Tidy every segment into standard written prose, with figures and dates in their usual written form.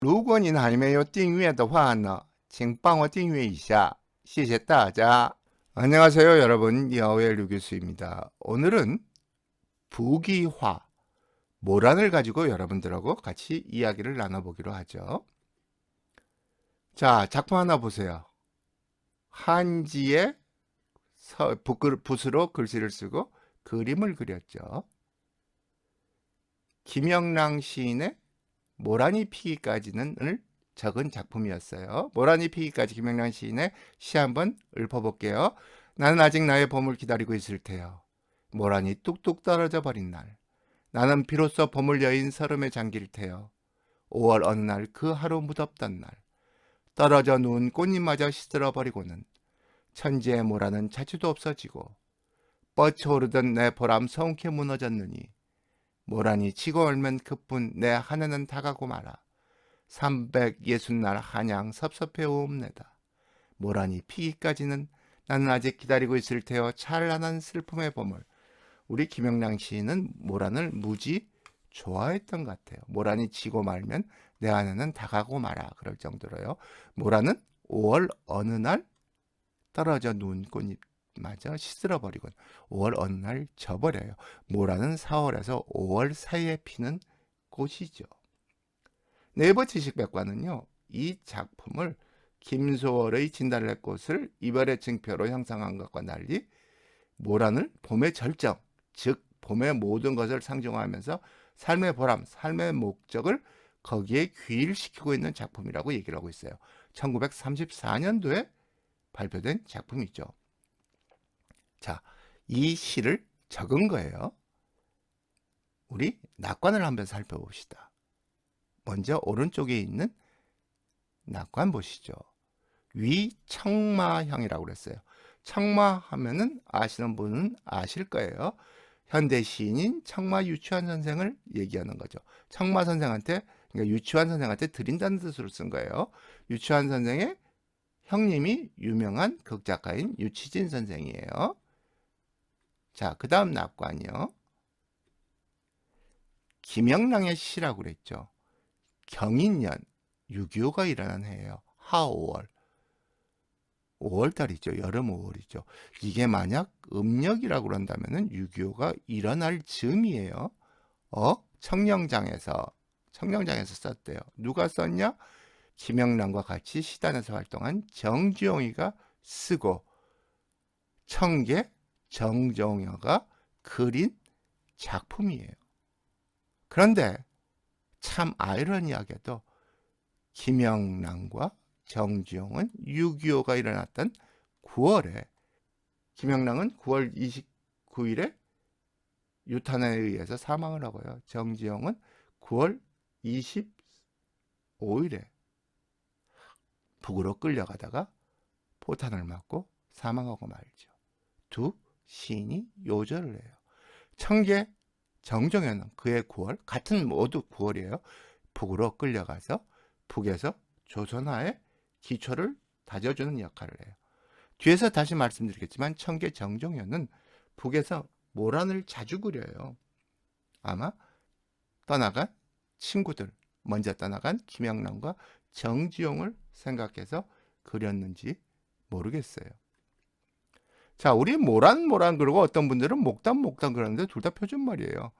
如果您还没有订阅的话呢，请帮我订阅一下，谢谢大家。안녕하세요, 여러분. 여우의 류교수입니다. 오늘은 부귀화, 모란을 가지고 여러분들하고 같이 이야기를 나눠보기로 하죠. 자, 작품 하나 보세요. 한지에 붓으로 글씨를 쓰고 그림을 그렸죠. 김영랑 시인의 모란이 피기까지는을 적은 작품이었어요. 모란이 피기까지 김영란 시인의 시 한번 읊어볼게요. 나는 아직 나의 봄을 기다리고 있을 테요. 모란이 뚝뚝 떨어져 버린 날. 나는 비로소 봄을 여인 설움에 잠길 테요. 5월 어느 날 그 하루 무덥던 날. 떨어져 누운 꽃잎마저 시들어 버리고는 천지의 모란은 자취도 없어지고 뻗쳐오르던 내 보람 성케 무너졌느니 모란이 지고 얼면 그뿐 내 한 해는 다가고 말아. 360날 한양 섭섭해 오옵니다. 모란이 피기까지는 나는 아직 기다리고 있을 테여 찬란한 슬픔의 봄을. 우리 김영랑 시인은 모란을 무지 좋아했던 것 같아요. 모란이 지고 말면 내 안에는 다가고 말아 그럴 정도로요. 모란은 5월 어느 날 떨어져 누운 꽃잎마저 시들어버리곤 5월 어느 날 져버려요. 모란은 4월에서 5월 사이에 피는 꽃이죠. 네이버 지식백과는요, 이 작품을 김소월의 진달래 꽃을 이별의 징표로 형상한 것과 달리 모란을 봄의 절정, 즉 봄의 모든 것을 상징하면서 삶의 보람, 삶의 목적을 거기에 귀일시키고 있는 작품이라고 얘기를 하고 있어요. 1934년도에 발표된 작품이죠. 자, 이 시를 적은 거예요. 우리 낙관을 한번 살펴봅시다. 먼저 오른쪽에 있는 낙관 보시죠. 위청마형이라고 그랬어요. 청마 하면은 아시는 분은 아실 거예요. 현대 시인인 청마 유치환 선생을 얘기하는 거죠. 청마 선생한테, 그러니까 유치환 선생한테 드린다는 뜻으로 쓴 거예요. 유치환 선생의 형님이 유명한 극작가인 유치진 선생이에요. 자, 그 다음 낙관이요. 김영랑의 시라고 그랬죠. 경인년 6.25가 일어난 해예요. 하 5월. 5월달이죠. 여름 5월이죠. 이게 만약 음력이라고 그런다면 6.25가 일어날 즈음이에요. 청령장에서 썼대요. 누가 썼냐? 김영란과 같이 시단에서 활동한 정주영이가 쓰고 청계 정정여가 그린 작품이에요. 그런데 참 아이러니하게도 김영란과 정주영은 6.25가 일어났던 9월에, 김영란은 9월 29일에 유탄에 의해서 사망을 하고요. 정주영은 9월 25일에 북으로 끌려가다가 포탄을 맞고 사망하고 말죠. 두 시인이 요절을 해요. 청계 정정현은 그해 9월, 같은 모두 9월이에요. 북으로 끌려가서 북에서 조선화의 기초를 다져주는 역할을 해요. 뒤에서 다시 말씀드리겠지만 청계 정정현은 북에서 모란을 자주 그려요. 아마 떠나간 친구들, 먼저 떠나간 김영란과 정지용을 생각해서 그렸는지 모르겠어요. 자, 우리 모란 그러고 어떤 분들은 목단 그러는데 둘 다 표준말이에요.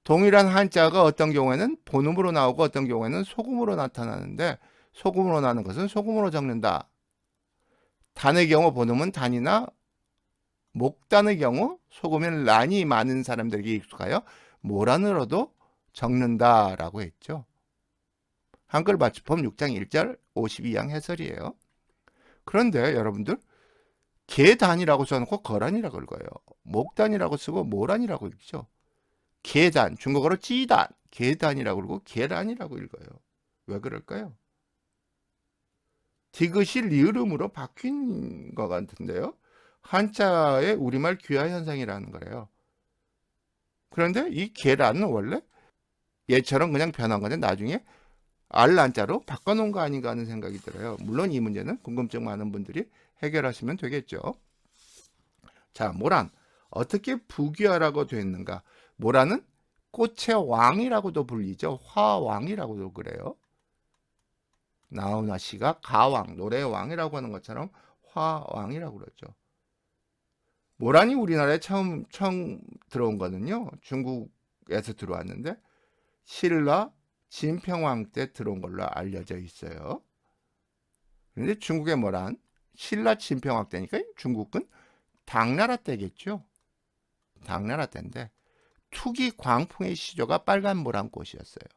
동일한 한자가 어떤 경우에는 본음으로 나오고 어떤 경우에는 소금으로 나타나는데, 소금으로 나는 것은 소금으로 적는다. 단의 경우 본음은 단이나 목단의 경우 소금은 란이 많은 사람들에게 익숙하여 모란으로도 적는다라고 했죠. 한글 맞춤법 6장 1절 52양 해설이에요. 그런데 여러분들 계단이라고 써놓고 거란이라고 읽어요. 목단이라고 쓰고 모란이라고 읽죠. 계단, 중국어로 찌단, 계단이라고 읽고 계란이라고 읽어요. 왜 그럴까요? 디귿이 리을음으로 바뀐 것 같은데요. 한자의 우리말 귀화 현상이라는 거래요. 그런데 이 계란은 원래 얘처럼 그냥 변한 건데 나중에 알란자로 바꿔놓은 거 아닌가 하는 생각이 들어요. 물론 이 문제는 궁금증 많은 분들이 해결하시면 되겠죠. 자, 모란. 어떻게 부귀화라고 됐는가? 모란은 꽃의 왕이라고도 불리죠. 화왕이라고도 그래요. 나훈아 씨가 가왕, 노래의 왕이라고 하는 것처럼 화왕이라고 그러죠. 모란이 우리나라에 처음 들어온 거는요, 중국에서 들어왔는데 신라 진평왕 때 들어온 걸로 알려져 있어요. 그런데 중국의 모란, 신라 진평왕 때니까 중국은 당나라 때겠죠. 당나라 때인데 투기 광풍의 시조가 빨간 모란꽃이었어요.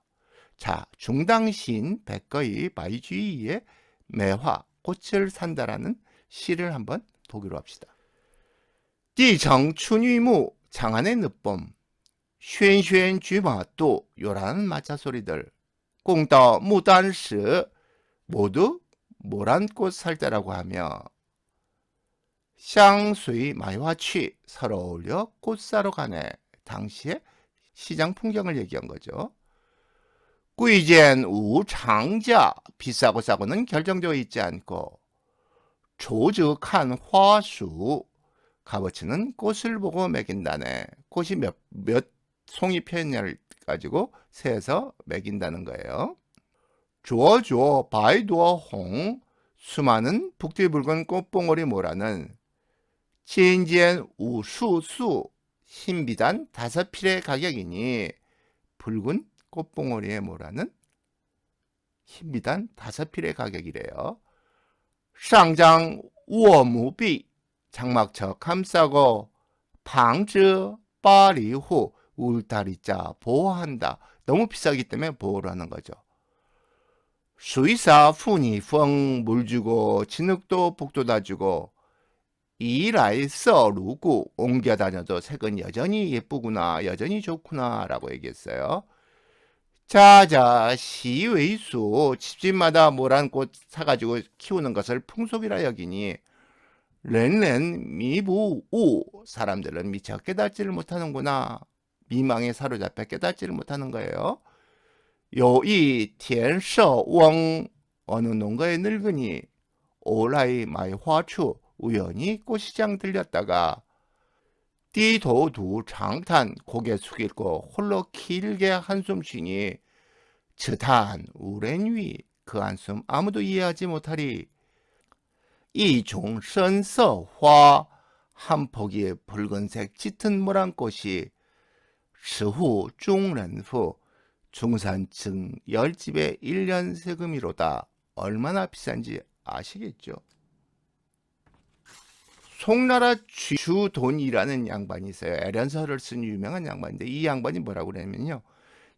자, 중당시인 백거의 바이주이의 매화, 꽃을 산다라는 시를 한번 보기로 합시다. 디청 추니무, 장안의 늦봄, 쉔쉔 쥐마또, 요란한 마차 소리들, 공더 무단시, 모두 모란꽃 살 때라고 하며, 샹수이 마이화취, 서로 어울려 꽃 사러 가네. 당시의 시장 풍경을 얘기한 거죠. 꾸이젠 우 장자, 비싸고 싸고는 결정되어 있지 않고, 조즈칸 화수, 값어치는 꽃을 보고 매긴다네. 꽃이 몇 송이 폈냐를 가지고 세서 매긴다는 거예요. 주어주어 바이두어 홍, 수많은 북뒤붉은 꽃봉오리 모라는 진지엔 우수수, 신비단 5필의 가격이니, 붉은 꽃봉오리의 모라는 신비단 5필의 가격이래요. 상장 우어무비, 장막처 감싸고, 방즈 빠리후, 울타리자 보호한다. 너무 비싸기 때문에 보호를 하는 거죠. 수의사 푸니펑, 물 주고 진흙도 복도다 주고, 이라이 써루고, 옮겨 다녀도 색은 여전히 예쁘구나, 여전히 좋구나 라고 얘기했어요. 자자 시웨이수, 집집마다 모란꽃 사가지고 키우는 것을 풍속이라 여기니, 렌렌 미부우, 사람들은 미처 깨닫지를 못하는구나. 미망에 사로잡혀 깨닫지를 못하는 거예요. 요이 텐서웡, 어느 농가의 늙은이 오라이 마이화추, 우연히 꽃시장 들렸다가 띠도두 장탄, 고개 숙이고 홀로 길게 한숨 쉬니, 저탄 우렌위, 그 한숨 아무도 이해하지 못하리. 이종선서화, 한 포기의 붉은색 짙은 모란꽃이 스후 중ren후, 중산층 10집의 1년 세금이로다. 얼마나 비싼지 아시겠죠? 송나라 주돈이라는 양반이 있어요. 애련서를 쓴 유명한 양반인데, 이 양반이 뭐라고 그러냐면요,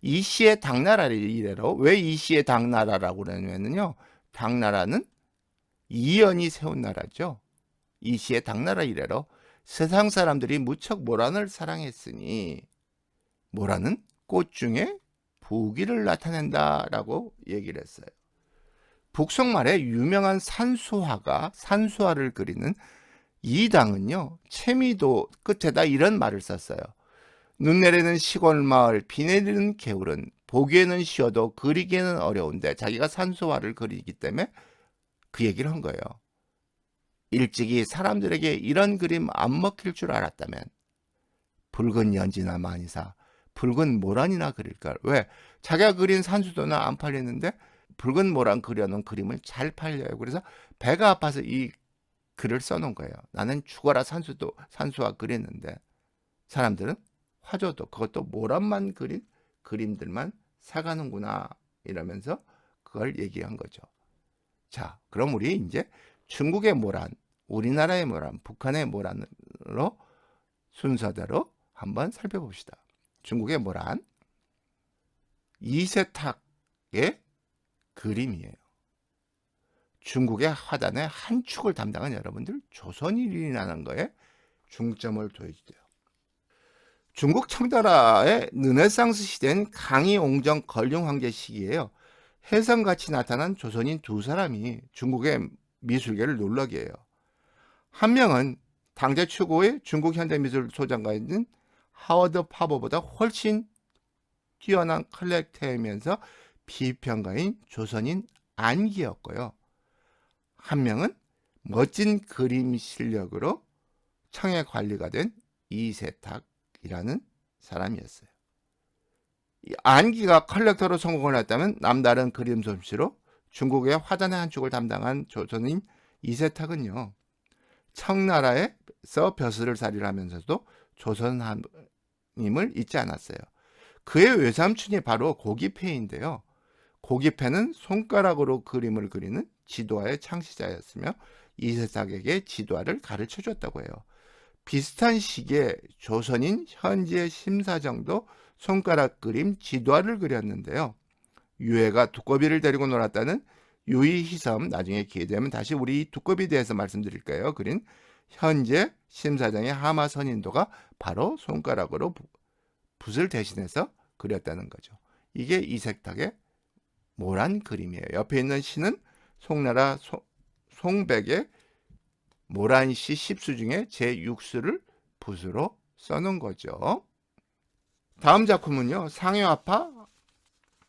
이시의 당나라를 이래로, 왜 이시의 당나라라고 그러냐면요, 당나라는 이연이 세운 나라죠. 이시의 당나라 이래로 세상 사람들이 무척 모란을 사랑했으니, 모란은 꽃 중에 부귀를 나타낸다라고 얘기를 했어요. 북송말에 유명한 산수화가 산수화를 그리는 이당은요, 채미도 끝에다 이런 말을 썼어요. 눈 내리는 시골 마을, 비 내리는 개울은 보기에는 쉬워도 그리기에는 어려운데, 자기가 산수화를 그리기 때문에 그 얘기를 한 거예요. 일찍이 사람들에게 이런 그림 안 먹힐 줄 알았다면 붉은 연지나 마니사, 붉은 모란이나 그릴걸. 왜? 자기가 그린 산수도는 안 팔리는데 붉은 모란 그려놓은 그림을 잘 팔려요. 그래서 배가 아파서 이 글을 써놓은 거예요. 나는 죽어라 산수화 그렸는데 사람들은 화조도, 그것도 모란만 그린 그림들만 사가는구나, 이러면서 그걸 얘기한 거죠. 자, 그럼 우리 이제 중국의 모란, 우리나라의 모란, 북한의 모란으로 순서대로 한번 살펴봅시다. 중국의 모란, 이세탁의 그림이에요. 중국의 화단의 한 축을 담당한 여러분들, 조선인이라는 거에 중점을 둬야돼요. 중국 청나라의 르네상스 시대는 강희, 옹정, 걸륭 황제 시기예요. 혜성같이 나타난 조선인 2사람이 중국의 미술계를 놀라게 해요. 한 명은 당대 최고의 중국 현대미술 소장가인 하워드 파버보다 훨씬 뛰어난 컬렉터이면서 비평가인 조선인 안기였고요. 한 명은 멋진 그림 실력으로 청의 관리가 된 이세탁이라는 사람이었어요. 안기가 컬렉터로 성공을 했다면 남다른 그림 솜씨로 중국의 화단의 한 축을 담당한 조선인 이세탁은요, 청나라에서 벼슬을 살이를 하면서도 조선함임을 잊지 않았어요. 그의 외삼촌이 바로 고기패인데요. 고기패는 손가락으로 그림을 그리는 지도화의 창시자였으며 이세탁에게 지도화를 가르쳐 줬다고 해요. 비슷한 시기에 조선인 현지의 심사정도 손가락 그림 지도화를 그렸는데요. 유해가 두꺼비를 데리고 놀았다는 유이희섬, 나중에 기회되면 다시 우리 두꺼비에 대해서 말씀드릴까요? 그린 현재 심사장의 하마 선인도가 바로 손가락으로 붓을 대신해서 그렸다는 거죠. 이게 이세탁의 모란 그림이에요. 옆에 있는 시는 송나라 송백의 모란시 10수 중에 제6수를 붓으로 써놓은 거죠. 다음 작품은요, 상해화파,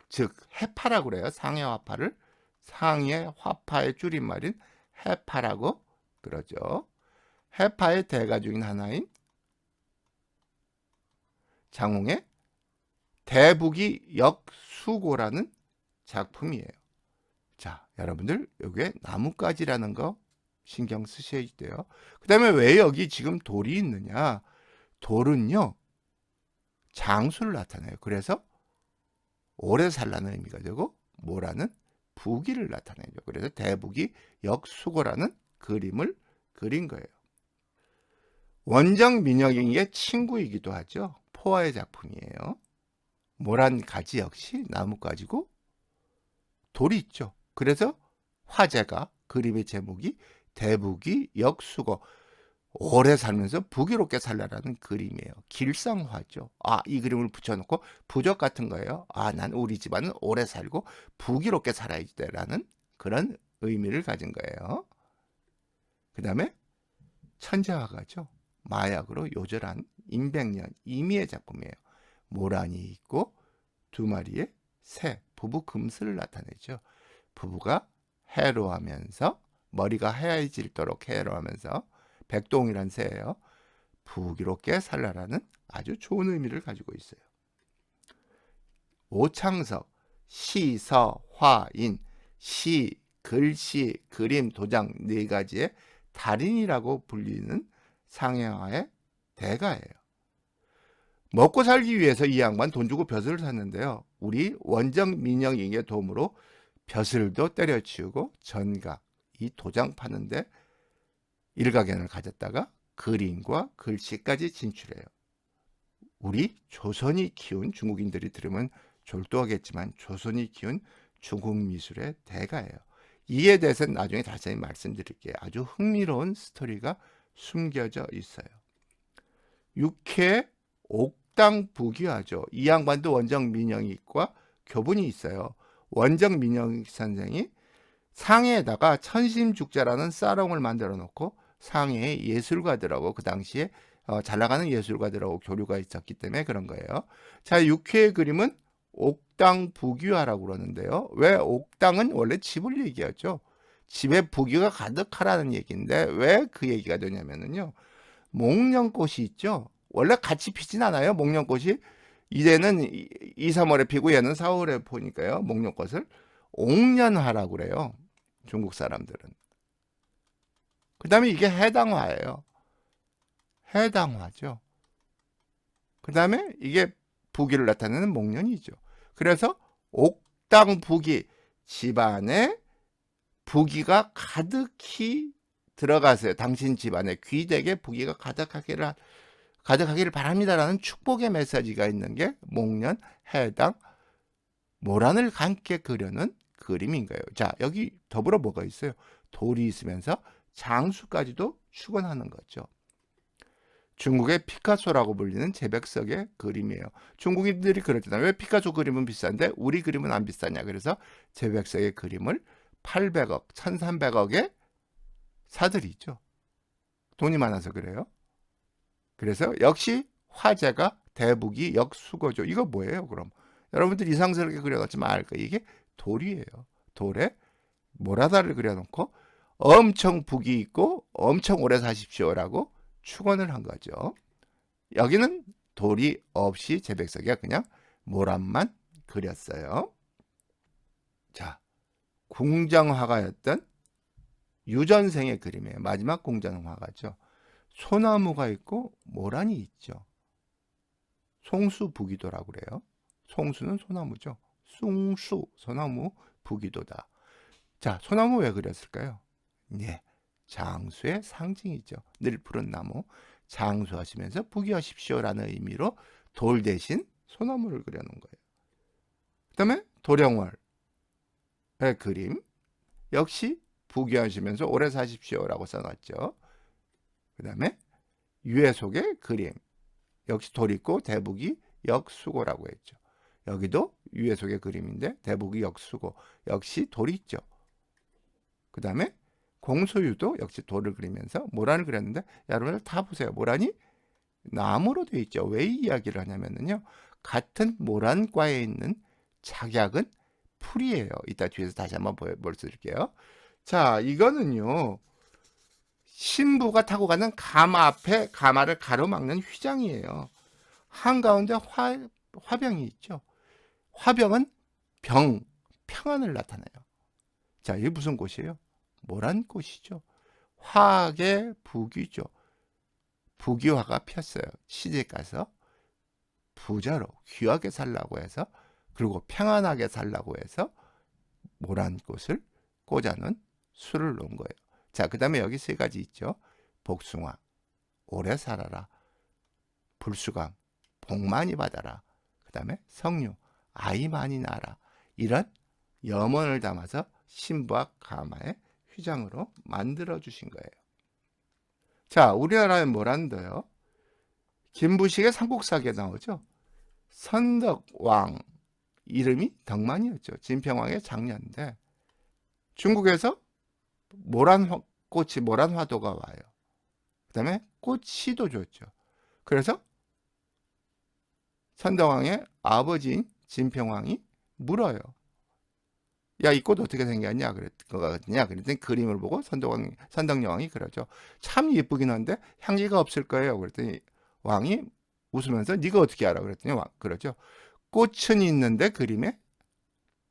즉 해파라고 그래요. 상해화파를 상해 화파의 줄임말인 해파라고 그러죠. 해파의 대가 중인 하나인 장홍의 대북이 역수고라는 작품이에요. 자, 여러분들 여기에 나뭇가지라는 거 신경 쓰셔야 돼요. 그 다음에 왜 여기 지금 돌이 있느냐? 돌은요, 장수를 나타내요. 그래서 오래 살라는 의미가 되고, 모라는 부귀를 나타내죠. 그래서 대북이 역수고라는 그림을 그린 거예요. 원정 민혁의 친구이기도 하죠. 포화의 작품이에요. 모란 가지 역시 나뭇가지고 돌이 있죠. 그래서 화제가 그림의 제목이 대북이 역수고, 오래 살면서 부귀롭게 살라라는 그림이에요. 길상화죠. 이 그림을 붙여놓고 부적 같은 거예요. 난 우리 집안은 오래 살고 부귀롭게 살아야 돼라는 그런 의미를 가진 거예요. 그 다음에 천재화가죠. 마약으로 요절한 임백년 이미의 작품이에요. 모란이 있고 두 마리의 새, 부부 금슬을 나타내죠. 부부가 해로하면서, 머리가 하얘질도록 해로하면서, 백동이란 새예요. 부귀롭게 살라라는 아주 좋은 의미를 가지고 있어요. 오창석, 시, 서, 화, 인, 시, 글씨, 그림, 도장 네 가지의 달인이라고 불리는 상해화의 대가예요. 먹고 살기 위해서 이 양반 돈 주고 벼슬을 샀는데요. 우리 원정 민영익의 도움으로 벼슬도 때려치우고 전각, 이 도장 파는데 일가견을 가졌다가 그림과 글씨까지 진출해요. 우리 조선이 키운, 중국인들이 들으면 졸도하겠지만 조선이 키운 중국 미술의 대가예요. 이에 대해서는 나중에 자세히 말씀드릴게요. 아주 흥미로운 스토리가 숨겨져 있어요. 육회 옥당 부귀하죠. 이 양반도 원정 민영익과 교분이 있어요. 원정 민영익 선생이 상해에다가 천심죽자라는 사롱을 만들어 놓고 상해의 예술가들하고 그 당시에 잘 나가는 예술가들하고 교류가 있었기 때문에 그런 거예요. 자, 육회의 그림은 옥당 부귀화라고 그러는데요. 왜 옥당은 원래 집을 얘기하죠. 집에 부귀가 가득하라는 얘기인데 왜 그 얘기가 되냐면요. 목련꽃이 있죠. 원래 같이 피진 않아요. 목련꽃이 이제는 2, 3월에 피고 얘는 4월에 보니까요. 목련꽃을 옥련화라고 그래요. 중국 사람들은. 그 다음에 이게 해당화예요. 해당화죠. 그 다음에 이게 부귀를 나타내는 목련이죠. 그래서 옥당 부귀, 집안에 부귀가 가득히 들어가세요. 당신 집안에 귀되게 부귀가 가득하기를 바랍니다라는 축복의 메시지가 있는 게 목련, 해당, 모란을 함께 그려는 그림인 거예요. 자, 여기 더불어 뭐가 있어요? 돌이 있으면서 장수까지도 축원하는 거죠. 중국의 피카소라고 불리는 제백석의 그림이에요. 중국인들이 그랬잖아요. 왜 피카소 그림은 비싼데 우리 그림은 안 비싸냐. 그래서 제백석의 그림을 800억, 1300억에 사들이죠. 돈이 많아서 그래요. 그래서 역시 화제가 대북이 역수고죠. 이거 뭐예요, 그럼? 여러분들 이상스럽게 그려놓지만 알 거예요. 이게 돌이에요. 돌에 모라다를 그려놓고 엄청 북이 있고 엄청 오래 사십시오라고 축원을 한 거죠. 여기는 돌이 없이 제백석이가 그냥 모란만 그렸어요. 자, 궁정화가였던 유전생의 그림이에요. 마지막 궁정화가죠. 소나무가 있고 모란이 있죠. 송수부기도라고 그래요. 송수는 소나무죠. 숭수, 소나무, 부기도다. 자, 소나무 왜 그렸을까요? 예, 장수의 상징이죠. 늘 푸른 나무. 장수하시면서 부귀하십시오라는 의미로 돌 대신 소나무를 그려놓은 거예요. 그 다음에 도령월의 그림. 역시 부귀하시면서 오래 사십시오라고 써놨죠. 그 다음에 유해속의 그림. 역시 돌 있고 대북이 역수고라고 했죠. 여기도 유해속의 그림인데 대북이 역수고. 역시 돌이 있죠. 그 다음에 공소유도 역시 돌을 그리면서 모란을 그렸는데 여러분들 다 보세요. 모란이 나무로 되어 있죠. 왜 이 이야기를 하냐면요. 같은 모란과에 있는 작약은 풀이에요. 이따 뒤에서 다시 한번 보여드릴게요. 자, 이거는요. 신부가 타고 가는 가마 앞에 가마를 가로막는 휘장이에요. 한가운데 화병이 있죠. 화병은 평안을 나타내요. 자, 이게 무슨 꽃이에요? 모란꽃이죠. 화학의 부귀죠. 부귀화가 폈어요. 시집 가서 부자로 귀하게 살라고 해서, 그리고 평안하게 살라고 해서 모란꽃을 꽂아놓은 술을 놓은 거예요. 자, 그 다음에 여기 세 가지 있죠. 복숭아, 오래 살아라. 불수강, 복 많이 받아라. 그 다음에 석류, 아이 많이 낳아라. 이런 염원을 담아서 신부와 가마의 휘장으로 만들어 주신 거예요. 자, 우리나라의 모란도요. 김부식의 삼국사기에 나오죠. 선덕왕 이름이 덕만이었죠. 진평왕의 장녀인데 중국에서 모란화도가 와요. 그 다음에 꽃씨도 줬죠. 그래서 선덕왕의 아버지인 진평왕이 물어요. 야, 이 꽃 어떻게 생겼냐? 그랬더니 그림을 보고 선덕여왕이 그러죠. 참 예쁘긴 한데 향기가 없을 거예요. 그랬더니 왕이 웃으면서 네가 어떻게 알아? 그랬더니 그러죠. 꽃은 있는데 그림에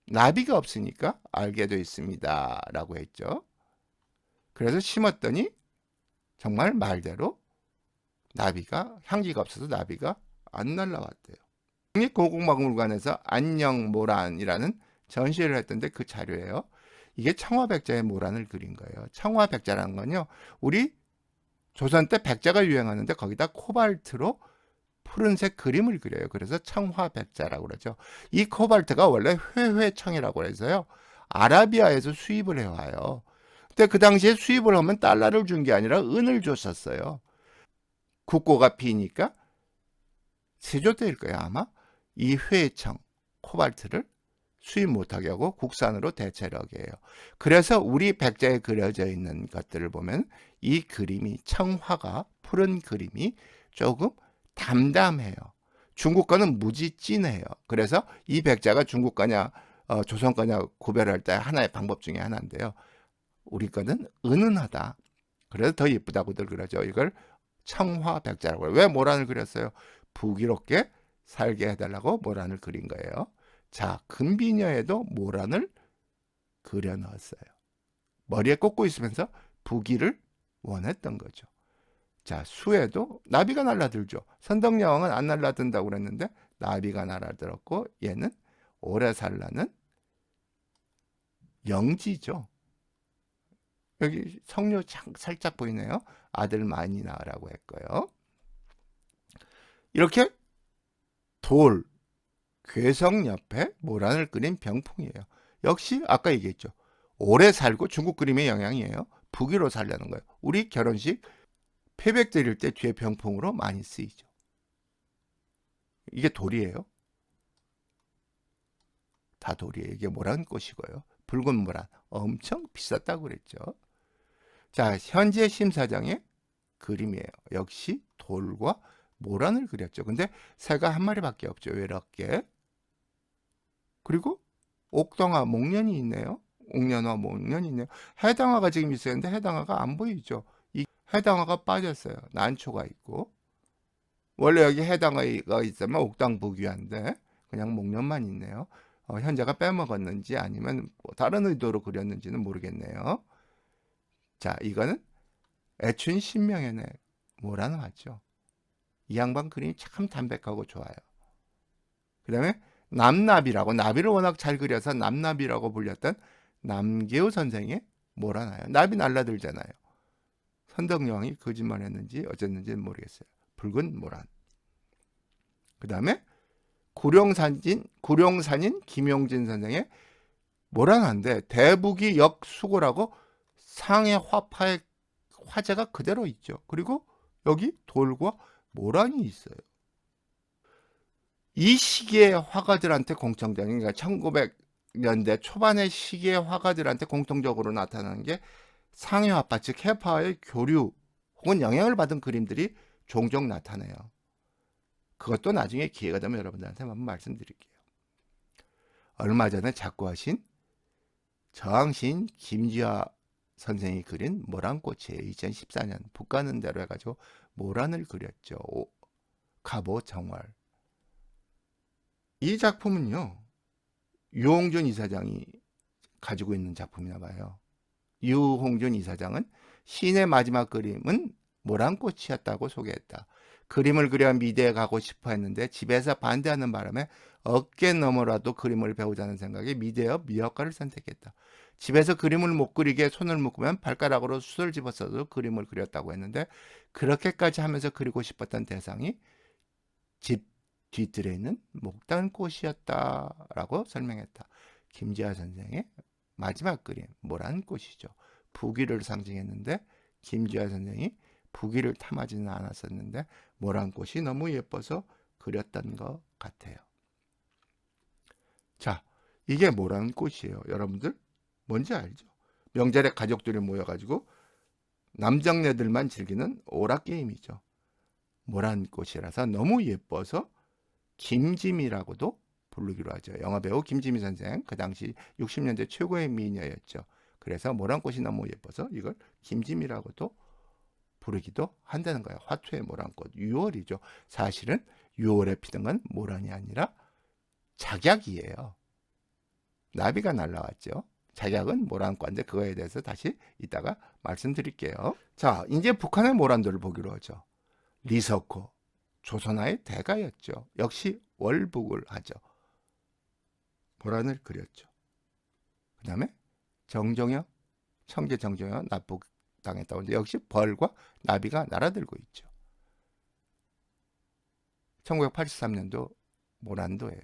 나비가 없으니까 알게 돼 있습니다. 라고 했죠. 그래서 심었더니 정말 말대로 향기가 없어서 나비가 안 날라왔대요. 국립고궁박물관에서 안녕모란이라는 전시회를 했던데 그 자료예요. 이게 청화백자의 모란을 그린 거예요. 청화백자라는 건요. 우리 조선 때 백자가 유행하는데 거기다 코발트로 푸른색 그림을 그려요. 그래서 청화백자라고 그러죠. 이 코발트가 원래 회회청이라고 해서요. 아라비아에서 수입을 해와요. 근데 그 당시에 수입을 하면 달러를 준 게 아니라 은을 줬었어요. 국고가 비니까 세조 때일 거예요, 아마. 이 회청, 코발트를 수입 못하게 하고 국산으로 대체를 하게 해요. 그래서 우리 백자에 그려져 있는 것들을 보면 이 그림이, 청화가 푸른 그림이 조금 담담해요. 중국 거는 무지 진해요. 그래서 이 백자가 중국 거냐 조선 거냐 구별할 때 하나의 방법 중에 하나인데요. 우리 거는 은은하다. 그래서 더 예쁘다고들 그러죠. 이걸 청화백자라고 해요. 왜 모란을 그렸어요? 부귀롭게 살게 해달라고 모란을 그린 거예요. 자, 금비녀에도 모란을 그려 넣었어요. 머리에 꽂고 있으면서 부귀를 원했던 거죠. 자, 수에도 나비가 날아들죠. 선덕여왕은 안 날아든다고 그랬는데 나비가 날아들었고 얘는 오래 살라는 영지죠. 여기 성녀 살짝 보이네요. 아들 많이 낳으라고 했고요. 이렇게 돌, 괴성 옆에 모란을 그린 병풍이에요. 역시 아까 얘기했죠. 오래 살고 중국 그림의 영향이에요. 부귀로 살려는 거예요. 우리 결혼식 패백 드릴 때 뒤에 병풍으로 많이 쓰이죠. 이게 돌이에요. 다 돌이에요. 이게 모란 꽃이고요. 붉은 모란 엄청 비쌌다고 그랬죠. 자, 현재 심사장의 그림이에요. 역시 돌과 모란을 그렸죠. 근데 새가 한 마리밖에 없죠. 외롭게. 그리고 옥동화, 목련이 있네요. 옥련화, 목련이 있네요. 해당화가 지금 있었는데 해당화가 안 보이죠. 이 해당화가 빠졌어요. 난초가 있고. 원래 여기 해당화가 있으면 옥당부귀한데 그냥 목련만 있네요. 현자가 빼먹었는지 아니면 뭐 다른 의도로 그렸는지는 모르겠네요. 자, 이거는 애춘 신명연의 모란 화죠. 이 양반 그림이 참 담백하고 좋아요. 그 다음에 남나비라고, 나비를 워낙 잘 그려서 남나비라고 불렸던 남계우 선생의 모란화요. 나비 날라들잖아요. 선덕여왕이 거짓말했는지 어쨌는지는 모르겠어요. 붉은 모란. 그 다음에 구룡산인 김용진 선생의 모란화인데 대북이 역수고라고 상해 화파의 화재가 그대로 있죠. 그리고 여기 돌과 모란이 있어요. 이 시기의 화가들한테 공통적인, 그러니까 1900년대 초반의 시기의 화가들한테 공통적으로 나타나는 게 상해 화파, 즉 해파의 교류 혹은 영향을 받은 그림들이 종종 나타나요. 그것도 나중에 기회가 되면 여러분들한테 한번 말씀드릴게요. 얼마 전에 작고하신 저항시인 김지화 선생이 그린 모란꽃이에요. 2014년 북 가는 대로 해가지고 모란을 그렸죠. 갑오 정월. 이 작품은요, 유홍준 이사장이 가지고 있는 작품이나 봐요. 유홍준 이사장은 시인의 마지막 그림은 모란꽃이었다고 소개했다. 그림을 그려 미대에 가고 싶어 했는데 집에서 반대하는 바람에 어깨 너머라도 그림을 배우자는 생각에 미대여 미학과를 선택했다. 집에서 그림을 못 그리게 손을 묶으면 발가락으로 숯을 집어서도 그림을 그렸다고 했는데 그렇게까지 하면서 그리고 싶었던 대상이 집 뒤뜰에 있는 목단꽃이었다라고 설명했다. 김지하 선생의 마지막 그림 모란꽃이죠. 부귀를 상징했는데 김지하 선생이 부귀를 탐하지는 않았었는데 모란꽃이 너무 예뻐서 그렸던 것 같아요. 자, 이게 모란꽃이에요. 여러분들 뭔지 알죠? 명절에 가족들이 모여가지고 남정네들만 즐기는 오락게임이죠. 모란꽃이라서 너무 예뻐서 김지미라고도 부르기로 하죠. 영화배우 김지미 선생, 그 당시 60년대 최고의 미녀였죠. 그래서 모란꽃이 너무 예뻐서 이걸 김지미라고도 부르기도 한다는 거예요. 화투의 모란꽃, 6월이죠. 사실은 6월에 피는 건 모란이 아니라 작약이에요. 나비가 날라왔죠. 작약은 모란과인데 그거에 대해서 다시 이따가 말씀드릴게요. 자, 이제 북한의 모란들을 보기로 하죠. 리석호, 조선화의 대가였죠. 역시 월북을 하죠. 모란을 그렸죠. 그 다음에 정종영, 청계 정종영 납북당했다고 하는데 역시 벌과 나비가 날아들고 있죠. 1983년도 모란도예요.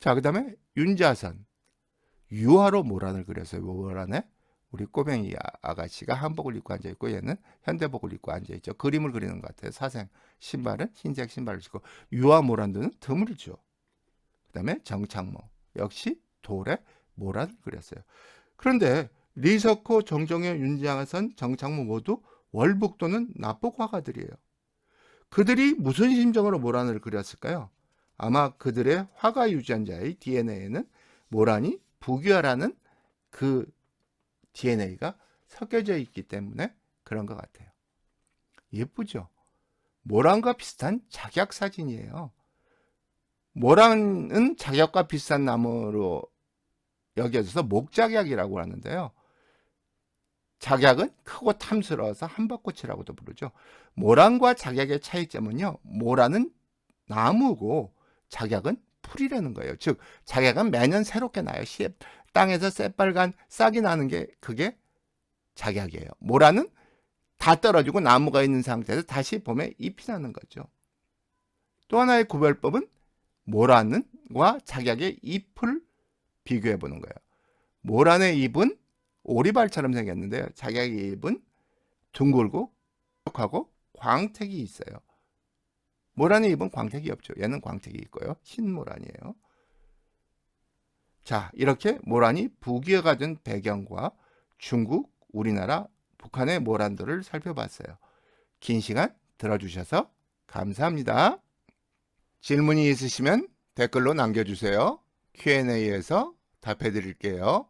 자, 그 다음에 윤자선, 유화로 모란을 그렸어요. 모란에 우리 꼬맹이 아가씨가 한복을 입고 앉아있고 얘는 현대복을 입고 앉아있죠. 그림을 그리는 것 같아요. 사생, 신발은 흰색 신발을 신고 유화 모란도는 드물죠. 그 다음에 정창모, 역시 돌에 모란을 그렸어요. 그런데 리석호, 정종현, 윤자선, 정창모 모두 월북 또는 납북 화가들이에요. 그들이 무슨 심정으로 모란을 그렸을까요? 아마 그들의 화가 유전자의 DNA에는 모란이 부귀하라는 그 DNA가 섞여져 있기 때문에 그런 것 같아요. 예쁘죠? 모란과 비슷한 작약 사진이에요. 모란은 작약과 비슷한 나무로 여겨져서 목작약이라고 하는데요. 작약은 크고 탐스러워서 한박꽃이라고도 부르죠. 모란과 작약의 차이점은요, 모란은 나무고 작약은 풀이라는 거예요. 즉 작약은 매년 새롭게 나요. 땅에서 새빨간 싹이 나는 게 그게 작약이에요. 모란은 다 떨어지고 나무가 있는 상태에서 다시 봄에 잎이 나는 거죠. 또 하나의 구별법은 모란과 작약의 잎을 비교해 보는 거예요. 모란의 잎은 오리발처럼 생겼는데요. 작약의 잎은 둥글고 하고 광택이 있어요. 모란의 잎은 광택이 없죠. 얘는 광택이 있고요. 흰 모란이에요. 자, 이렇게 모란이 부귀에 된 배경과 중국, 우리나라, 북한의 모란들을 살펴봤어요. 긴 시간 들어주셔서 감사합니다. 질문이 있으시면 댓글로 남겨주세요. Q&A에서 답해드릴게요.